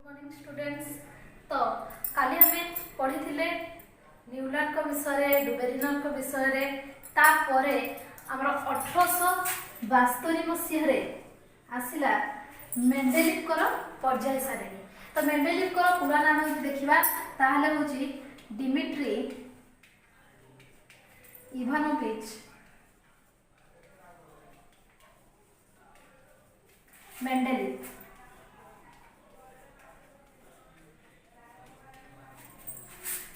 Morning students. तो काली हमें पढ़ी थिले न्यूलैंड विषय डुबेरिनर विषय तापर आमर 1872 मसीह आसला मेंडेलिव पर्याय सारणी। तो मेंडेलिव पूरा नाम यदि देखा ताहले होची डिमिट्री इवानोविच मेंडेलिव।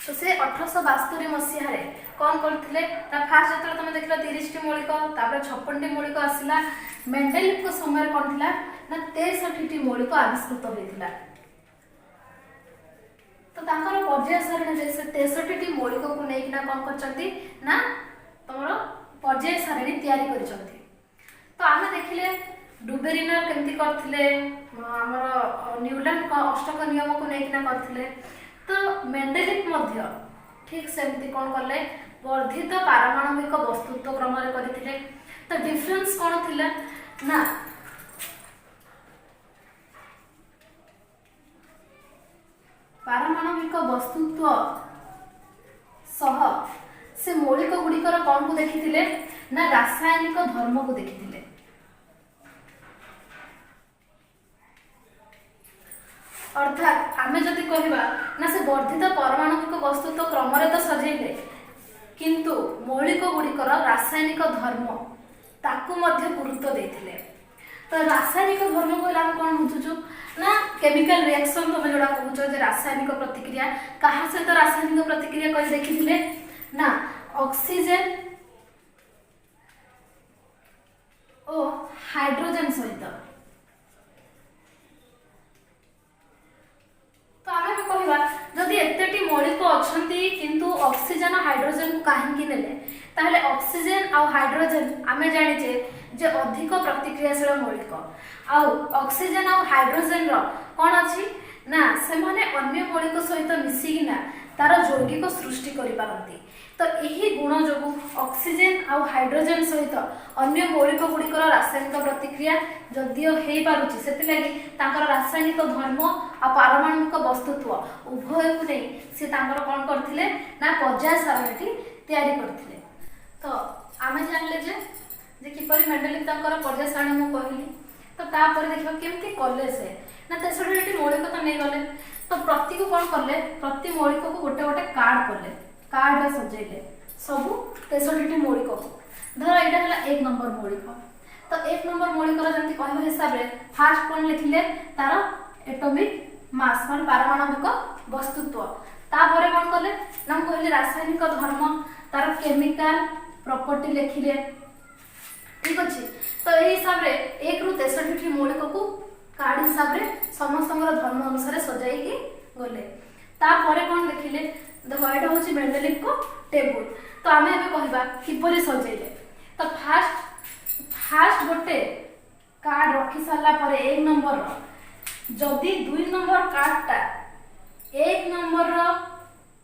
तो से 1872 मसीह कौन करते फास्ट जो तुम देख 30 टी मौलिक 56 टी मौलिक आसला मेंडेलिव समय कौन थी ना 63 टी मौलिक आविष्कृत होता। तो पर्याय सारणी से 63 टी मौलिक को लेकिन कौन कर तुम पर्याय सारणी तैयारी कर। तो आम देखिले डुबेरिनर केमती करथिले हमर न्यूलैंड अष्टक नियम को लेकिन करथिले। तो मेंडेलिव मध्य ठीक सेमती कौन कले वर्धित पारमाणविक वस्तुत्व क्रम करथिले। तो डिफरेंस कौन थिला ना पारमाणविक वस्तुत्व सह से मौलिक गुड़िकर कौन को देखिथिले ना रासायनिक धर्म को देखिथिले। अर्थात आमे जदि कहबा ना से वर्धित परमाणुक वस्तुत्व क्रम तो सजेले किंतु मौलिक गुड़िकर रासायनिक धर्म ताकू मध्य गुरुत्व देथिले। तो रासायनिक धर्म कहला हम कोन बुझुछु ना केमिकल रिएक्शन तुम जोड़ा कहउछो जे रासायनिक प्रतिक्रिया कहा से तो रासायनिक प्रतिक्रिया कर देखिथिले ना ऑक्सीजन ओ हाइड्रोजन सहित। तो आमे भी कहबा जदि एतेटी मौलिक अछंती किंतु ऑक्सीजन और हाइड्रोजन को काहेकि नेले ताहले ऑक्सीजन और हाइड्रोजन आमे जानिचे जे अधिक प्रतिक्रियाशील मौलिक आउ ऑक्सीजन और हाइड्रोजन रो कोन अछि ना से माने अन्य मौलिक सहित मिसिकिना तार यौगिक सृष्टि करि पारंती। तो यही गुण जो ऑक्सीजन और हाइड्रोजन सहित अन्य मौलिक गुड़िकर रासायनिक प्रतिक्रिया जदियो हेई पारुछि सेति लागि तांकर रासायनिक धर्म और पारमाणविक वस्तुत्व उभय को नहीं से तांकर कोन करथिले ना पर्याय सारणी तैयारी करथिले। तो आमे जानले जे किपरि मेंडेलिव तांकर पर्याय सारणी मु कहली। तो तापर देखियो केमती कॉलेज है ना 63 मौलिक तो नहीं गले। तो प्रति को कौन कले प्रति मौलिक को गोटे गोटे कार्ड कले कार्ड रे सजेले सबु 63 मौलिक को धर एटा हला 1 नंबर मौलिक। तो 1 नंबर मौलिक रो जंती कहबा हिसाब रे फास्ट कोन लिखिले तार एटॉमिक मास मान पारमाणविक वस्तुत्व। तापर कोन कले नाम कहले रासायनिक धर्म तार केमिकल प्रॉपर्टी लिखिले ठीक अछि। तो एही हिसाब रे 1 रु 63 मौलिक को कार्ड हिसाब रे समस्त धर्म अनुसार सजाई के गले। तापर कोन लिखिले देखो एटा होची मेंडेलिव को टेबल। तो आमे एबे कहबा किपरि सजेले। तो फास्ट गोटे कार्ड रखी साला परे 1 नंबर रो जदी 2 नंबर कार्डटा 1 नंबर रो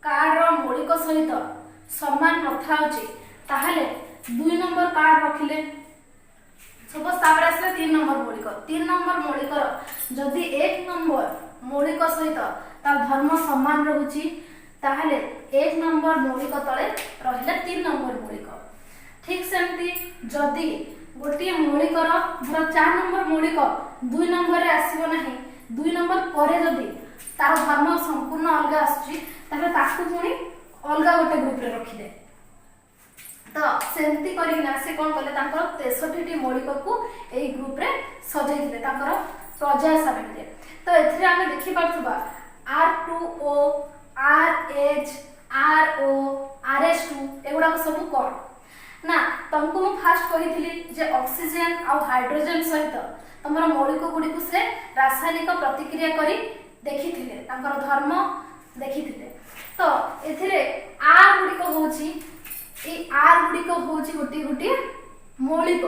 कार्ड रो मौलिक सहित समान नथाउची ताहले 2 नंबर कार्ड रखिले सपोज तापर आसले 3 नंबर मौलिक 3 नंबर मौलिक जदी 1 नंबर मौलिक सहित तार धर्म समान रहुची ताहले 1 नंबर मौलिक तले रहिला 3 नंबर मौलिक। ठीक सेमती जदी गोटी मौलिक धर 4 नंबर मौलिक 2 नंबर रे आसीबो नाही 2 नंबर परे जदी तार धर्म संपूर्ण अलग आछी ताहले ताकू पुनी अलग गोटे ग्रुप रे रखिले। तो सेमती करिना से कोन कले तांकर 63 टी मौलिक को एई ग्रुप रे सजाई दिले तांकर पर्याय सारणी। तो एथिरे आमे देखि पाथबा R2O RH RO RS2 एगुडा सब कोन ना तुमको मु फास्ट कहिथिली जे ऑक्सीजन और हाइड्रोजन सहित तमरा मौलिक गुडी को से रासायनिक प्रतिक्रिया करी देखिथिले तांकर धर्म देखिथिले। तो एथिरे R गुडी को होची ए R गुडी को होची गोटी गोटी मौलिक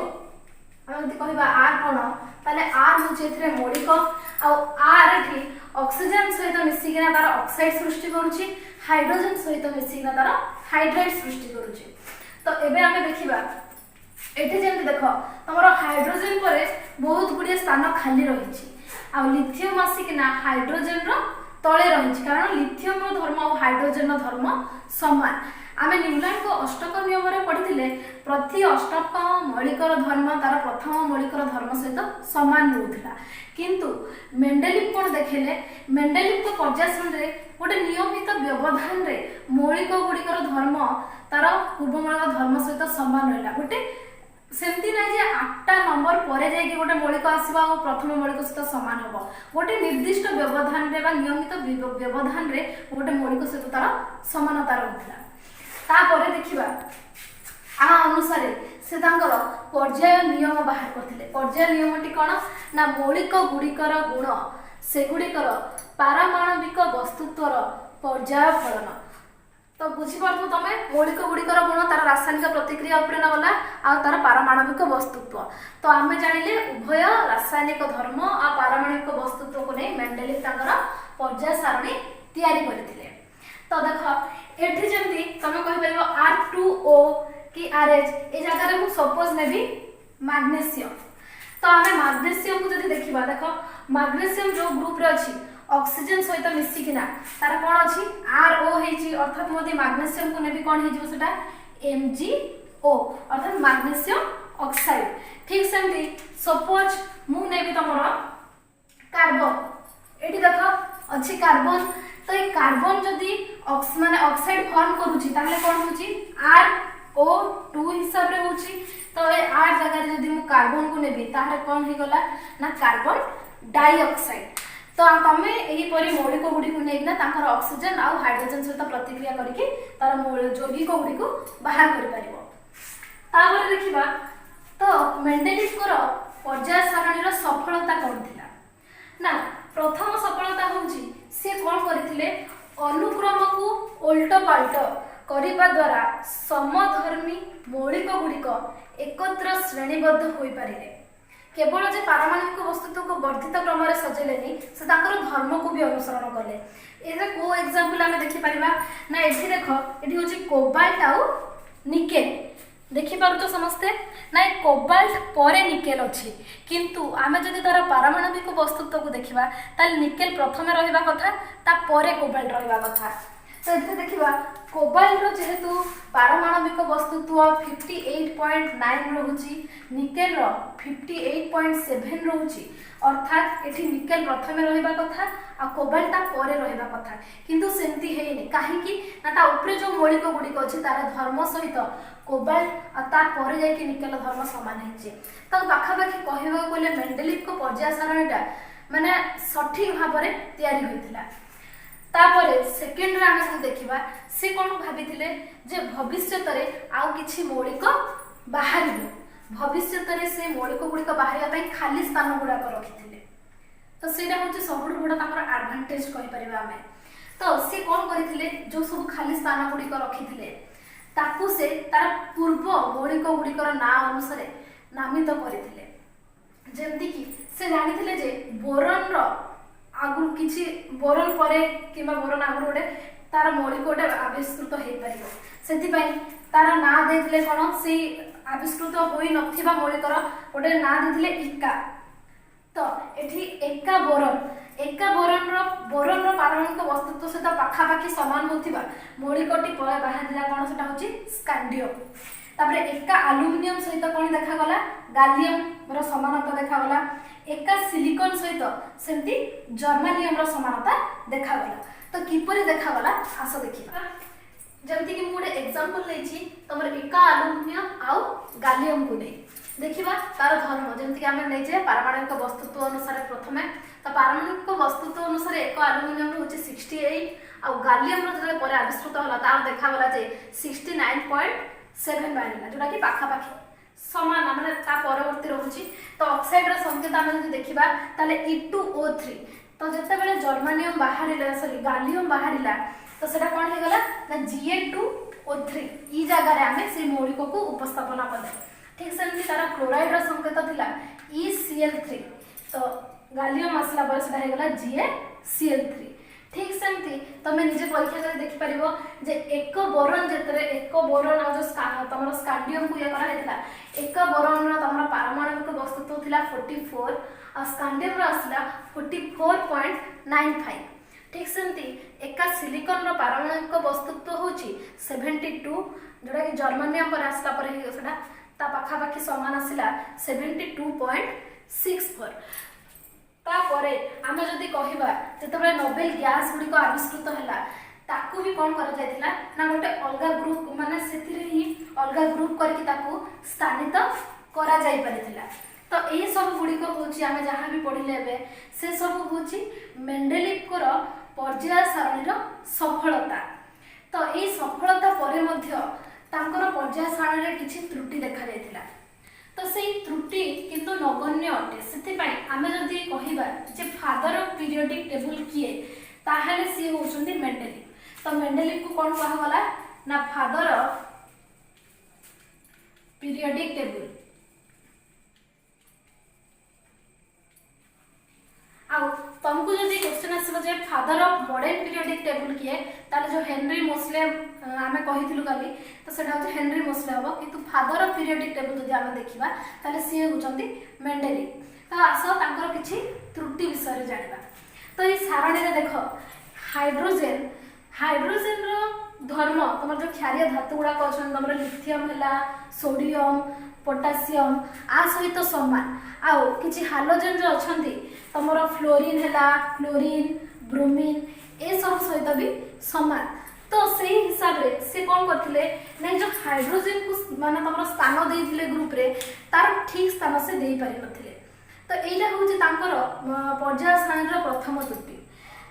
हम जदी कहबा R कोन ताले R होची एथिरे मौलिक और R एठी ऑक्सीजन सहित मिसिकिना तार ऑक्साइड सृष्टि करूची हाइड्रोजन सहित मिसिकिना तार हाइड्राइड सृष्टि करूची। तो एबे हमें देखिबा एठी जेंति देखो तमरो हाइड्रोजन परे बहुत गुडी स्थान खाली रहिची आ लिथियम आसिकिना हाइड्रोजन रो तले रही कारण लिथियम रो धर्म और हाइड्रोजन रो धर्म समान। आमे न्यूटन को अष्टक नियम रे पढ़िथिले प्रति अष्टक मौलिकर धर्म तार प्रथम मौलिकर धर्म सहित समान होउथिला किंतु मेंडेलिव कोन देखले मेंडेलिव को पर्यासन रे गोटे नियमित व्यवधान रे मौलिक गुड़िकर धर्म तार पूर्व मौलिक धर्म सहित समान रहला। गोटे सेमती ना जे 8टा नंबर परे जाय कि गोटे मौलिक आसीबा और प्रथम मौलिक सहित समान हबो गोटे निर्दिष्ट व्यवधान रे बा नियमित व्यवधान रे गोटे मौलिक सहित तार समानता रहउथिला। तापरे देखिबा आ अनुसार से तांकर पर्याय नियम बाहर करथिले। पर्याय नियमटी कोन ना मौलिक गुड़िकर गुण से गुड़िकर पारमाणविक वस्तुत्वर पर्याय फलन। तो बुझी पारथु तमे मौलिक गुड़िकर गुण तार रासायनिक प्रतिक्रिया उपरे न गला आ तार पारमाणविक वस्तुत्व। तो आमे जानिले उभय रासायनिक धर्म आ पारमाणविक वस्तुत्व को नै मेंडेलिव तांकर पर्याय सारणी तयारी करथिले। तो देख एठी जेंती तमे कहि परबो R2O कि RH ए जगह रे मु सपोज नेबी मैग्नीशियम। तो आमे मैग्नीशियम को जदी देखिबा देखो मैग्नीशियम जो ग्रुप रे अछि ऑक्सीजन सहित मिसी किना तार कोन अछि RO हेछि अर्थात मोदी मैग्नीशियम को नेबी कोन हेजिबो सेटा MgO अर्थात मैग्नीशियम ऑक्साइड। ठीक सेमती सपोज मु नेबी तमरो कार्बन एठी देखो अछि कार्बन। तो ये कार्बन जदि माने ऑक्साइड फॉर्म करूची ताहले कोन होची RO2 हिसाब रे होची। तो ए R जगह रे जदि मु कार्बन को नेबी ताहले कोन हे गला ना कार्बन डाइऑक्साइड। तो तमे एही परि मौलिक गुडी को नेगिना तांकर ऑक्सीजन आ हाइड्रोजन सहित प्रतिक्रिया करके तार जैविक गुडी को बाहर करि परिबो। तापर देखिबा तो मेंडेलिव को पर्याय सारणी रो सफलता कोन थिला ना प्रथम सफलता होची से कोन करथिले अनुक्रम को उल्ट पाल्ट करिबा द्वारा समधर्मी मौलिक गुड़िक एकत्र श्रेणीबद्ध होई पारिले। केवल जे पारमाणविक वस्तुत्व को वर्धित क्रम रे सजेलेनी से ताकर धर्म को भी अनुसरण कले। एरे को एग्जांपल आमे देखि परिबा ना एठी देखो एठी होची कोबाल्ट आ निकेल देखि पारुतो समस्ते ना कोबाल्ट परे निकेल अछि किंतु आमे जदि तार पारमाणविक वस्तुत्व को देखिबा ताल निकेल प्रथमे रहिबा कथा ता परे कोबाल्ट रहिबा कथा। तो एथे देखिबा कोबाल्ट रो जेहेतु पारमाणविक वस्तुत्व 58.9 रहउची निकेल रो 58.7 रहउची अर्थात एठी निकेल प्रथमे रहिबा कथा आ कोबाल्ट ता परे रहिबा कथा किंतु सेंती हेइनी काहे कि ना ता ऊपरे जो मौलिक गुडी को अछि तार धर्म सहित कोबाल्ट आ तार परे जाय कि निकेल धर्म समान हेछि। तो बाखा बाखी कहिबा कोले मेंडेलिव को पर्याय सारणीटा माने सठिक भाव रे तयारी होइतिला। तापरे सेकेंड रे आमे देखिबा से कोन भाबिथिले जे भविष्यत रे आउ किछि मौलिक बाहरिबो भविष्यत रे से मौलिक गुडी बाहरिया पई खाली स्थान गुडा को रखिथिले। तो सेटा होची सबुठ बड़ ताकर एडवांटेज कहि परिबा आमे। तो से कोन करिथिले जो सब खाली स्थान गुडी को रखिथिले ताकू से तार पूर्व मौलिक गुडीकर ना अनुसार नामित करिथिले। जेमति कि से जानिथिले जे बोरन रो आगु किछि बोरन परे किबा बोरन आगु गोटे तार मौलिक गोटे आविष्कृत हेइ परिबो सेति पई तार ना देथिले कोन से आविष्कृत होई नथिबा मौलिकर गोटे ना देथिले इका। तो एठी एका बोरन रो पारमाणविक वस्तुत्व सहित पाखा पाखी समान होथिबा मौलिकटी परे बाहर दिला कोन सेटा होची स्कैंडियम। तापरे एका एल्युमिनियम सहित कोन देखा गला गालियम रो समानता देखा गला। एका सिलिकॉन सहित सेंती जर्मेनियम रो समानता देखा गला। तो किपरि देखा गला आसो देखिबा जेमति कि मोडे एग्जांपल लेछि तमर एका एल्युमिनियम आउ गालियम को नै देखिबा तार धर्म जेमति कि हम नै जे पारमाणविक वस्तुत्व अनुसार प्रथमे तो पारमाणविक वस्तुत्व अनुसार एक एल्युमिनियम रो होछि 68 आउ गालियम रो जे परे आविष्कृत होला तार देखा गला जे 69.7 बानिला जोटा कि पाखा पाखी समान माने ता परवर्ती रहउची। तो ऑक्साइड रो संकेत हम जदि देखिबा ताले E2O3 तो जते बेले जर्मेनियम बाहरिला सॉरी गालियम बाहरिला तो सेटा कोन हे गला ना Ga2O3 ई जगह रे हमें से मौलिक को उपस्थापन करले। ठीक सेमति तारा क्लोराइड रो संकेत थिला ECl3 तो गालियम आसला पर सेटा हे गला GaCl3। ठीक सेमती तुम निजे परीक्षा कर देखि परिबो जे एक बोरॉन जेतरे एक बोरॉन आ जो तमरो स्कांडियम को ये करा हेतला एक बोरॉन रो तमरो पारमाणविक वस्तुत्व थिला 44 आ स्कांडियम रो असला 44.95 ठीक सेमती एका सिलिकॉन रो पारमाणविक वस्तुत्व होची 72 जोडा कि जर्मेनियम पर आसला पर हे सेटा ता पाखा पाखी समान आसिला 72.64 तापरे आमे जदि कहिबा जेतबे नोबेल गैस गुडी को आविष्कृत हला ताकू भी कोन करा जायतिला ना गोटे अलगा ग्रुप माने सेतिरे ही अलगा ग्रुप करके ताकू स्थानित करा जाय परिथिला तो ए सब गुडी को होची आमे जहां भी पढिले बे से सब होची मेंडेलिव को पर्याय सारणीर सफलता तो ए सफलता परे मध्य तांकर पर्याय सारणीरे किछि त्रुटि देखा जायतिला तो सेही त्रुटि किंतु नगण्य अटे सेति पई आमे जदि कहिबा जे फादर ऑफ पीरियोडिक टेबल किए ताहाले सी होचंदी मेंडेलिव तो मेंडेलिव को कोन कहा गला ना फादर ऑफ पीरियोडिक टेबल आउ तुमको जदि क्वेश्चन आसबो जे father of modern periodic table किए ताले जो हेनरी मोस्ले आमे कहिथिलु काली तो सेटा हो हेनरी मोस्ले हबो किंतु फादर ऑफ पीरियोडिक टेबल जदि आमे देखिबा ताले सी होचंदी मेंडेलिव तो आसो तांकर किछि त्रुटि विषय जानिबा तो ई सारणी रे देखो हाइड्रोजन रो धर्म तमर जो क्षारीय धातु गुडा कहछन तमर लिथियम हला सोडियम पोटासियम आ सहित समान आउ किछि हालोजन जो अछंती तमर फ्लोरीन हला क्लोरीन ब्रोमीन ए सब सहित भी समान तो सेही हिसाब रे से कोन करथिले नै जो हाइड्रोजन को माने तमर स्थान देइथिले ग्रुप रे तार ठीक स्थान से देई पारि नथिले तो एइला होउची तांकर पर्याय सारणीर प्रथम त्रुटि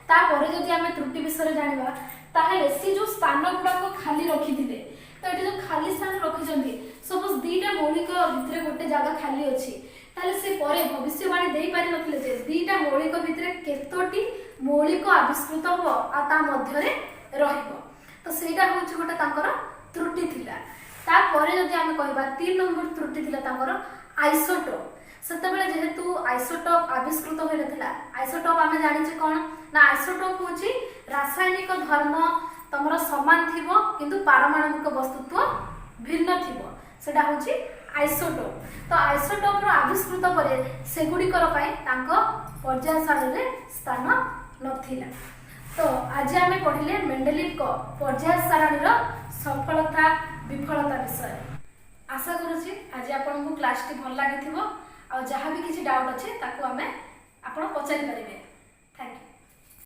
ता परे जदि आमे त्रुटि विषय जानिबा ताहेले से जो स्थान गुडा को खाली रखिथिले तो एटी जो खाली स्थान रखिजंती सपोज दीटा मौलिक भितरे गोटे जगह खाली अछि ताले से परे भविष्यवाणी देई पारि नथिले जे दीटा मौलिक भितरे केतोटी मौलिक आविष्कृत हो आ ता मध्य रे रहिबो तो सेटा होउची गोटे तांकर त्रुटि थिला ता परे जदि आमे कहबा 3 नंबर त्रुटि थिला तांकर आइसोटोप सेते बेले जेहेतु आइसोटोप आविष्कृत होय नथिला आइसोटोप आमे जानि जे कोन ना आइसोटोप होउची रासायनिक धर्म तमरो समान थिबो किंतु पारमाणविक वस्तुत्व भिन्न थिबो सेटा होउची आइसोटोप तो आइसोटोप रो आविष्कृत परे सेगुडी कर पाए तांको पर्याय सारणी रे स्थान नथिला तो आज आमे पढिले मेंडेलिव को पर्याय सारणी रो सफलता विफलता विषय आशा करूची आज आपन को क्लास टी भल लागिथिबो आ जहां भी किछि डाउट अछि ताको आमे आपण पचारि परिबे।